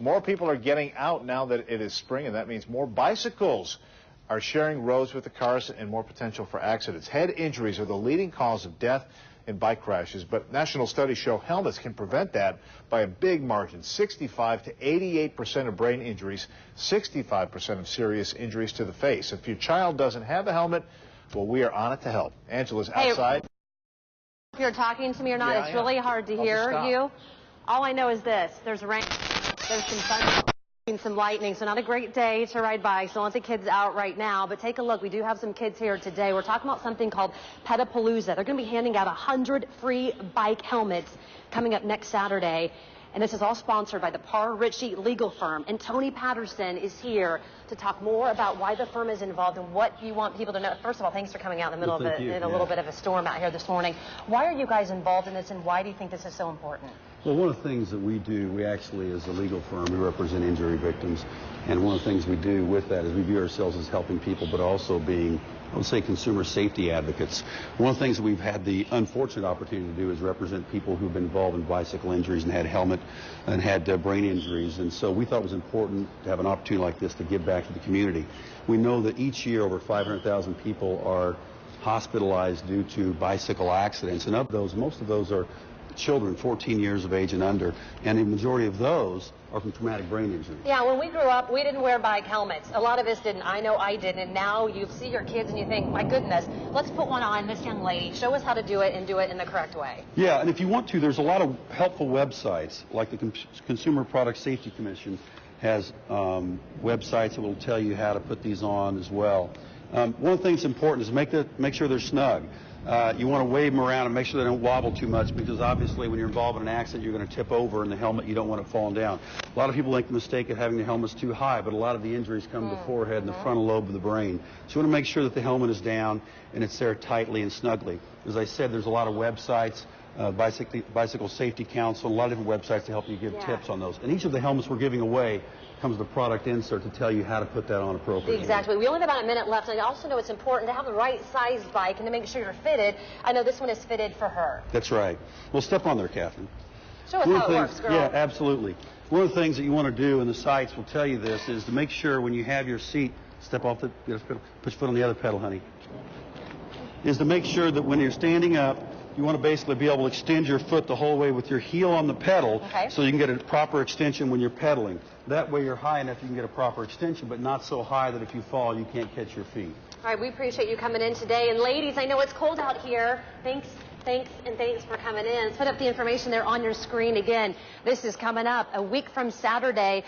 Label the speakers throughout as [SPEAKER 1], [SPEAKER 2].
[SPEAKER 1] More people are getting out now that it is spring, and that means more bicycles are sharing roads with the cars and more potential for accidents. Head injuries are the leading cause of death in bike crashes, but national studies show helmets can prevent that by a big margin. 65 to 88% of brain injuries, 65% of serious injuries to the face. If your child doesn't have a helmet, well, we are on it to help. Angela's outside.
[SPEAKER 2] If you're talking to me or not, it's really hard to hear you. All I know is this: there's rain, there's some sun, some lightning, so not a great day to ride bikes. Don't let the kids out right now, but take a look. We do have some kids here today. We're talking about something called Petapalooza. They're going to be handing out 100 free bike helmets coming up next Saturday. And this is all sponsored by the ParrInjuryLaw legal firm. And Tony Patterson is here to talk more about why the firm is involved and what you want people to know. First of all, thanks for coming out in the middle of a little bit of a storm out here this morning. Why are you guys involved in this, and why do you think this is so important?
[SPEAKER 3] Well, one of the things that we do, we actually, as a legal firm, we represent injury victims. And one of the things we do with that is we view ourselves as helping people, but also being, I would say, consumer safety advocates. One of the things that we've had the unfortunate opportunity to do is represent people who've been involved in bicycle injuries and had helmet and had brain injuries. And so we thought it was important to have an opportunity like this to give back to the community. We know that each year over 500,000 people are hospitalized due to bicycle accidents. And of those, most of those are children 14 years of age and under, and the majority of those are from traumatic brain injury.
[SPEAKER 2] Yeah, when we grew up, we didn't wear bike helmets. A lot of us didn't. I know I didn't, and now you see your kids and you think, my goodness, let's put one on this young lady. Show us how to do it and do it in the correct way.
[SPEAKER 3] Yeah, and if you want to, there's a lot of helpful websites, like the Consumer Product Safety Commission has websites that will tell you how to put these on as well. One of the things that's important is make sure they're snug. You want to wave them around and make sure they don't wobble too much, because obviously when you're involved in an accident, you're going to tip over in the helmet. You don't want it falling down. A lot of people make the mistake of having the helmets too high, but a lot of the injuries come to the forehead and the frontal lobe of the brain. So you want to make sure that the helmet is down and it's there tightly and snugly. As I said, there's a lot of websites, Bicycle Safety Council, a lot of different websites to help you give tips on those. And each of the helmets we're giving away comes with a product insert to tell you how to put that on appropriately.
[SPEAKER 2] Exactly. We only have about a minute left, and I also know it's important to have the right size bike and to make sure you're fitted. I know this one is fitted for her.
[SPEAKER 3] That's right. Well, step on there, Catherine.
[SPEAKER 2] Show us how it works, girl.
[SPEAKER 3] Yeah, absolutely. One of the things that you want to do, and the sites will tell you this, is to make sure when you have your seat, step off the, put your foot on the other pedal, honey, is to make sure that when you're standing up, you want to basically be able to extend your foot the whole way with your heel on the pedal, so you can get a proper extension when you're pedaling. That way you're high enough you can get a proper extension, but not so high that if you fall, you can't catch your feet.
[SPEAKER 2] All right, we appreciate you coming in today. And ladies, I know it's cold out here. Thanks for coming in. Let's put up the information there on your screen again. This is coming up a week from Saturday.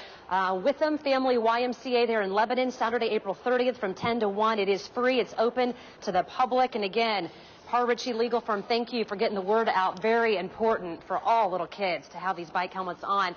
[SPEAKER 2] Witham Family YMCA there in Lebanon, Saturday, April 30th from 10 to 1. It is free. It's open to the public. And again, ParrInjuryLaw legal firm, thank you for getting the word out. Very important for all little kids to have these bike helmets on.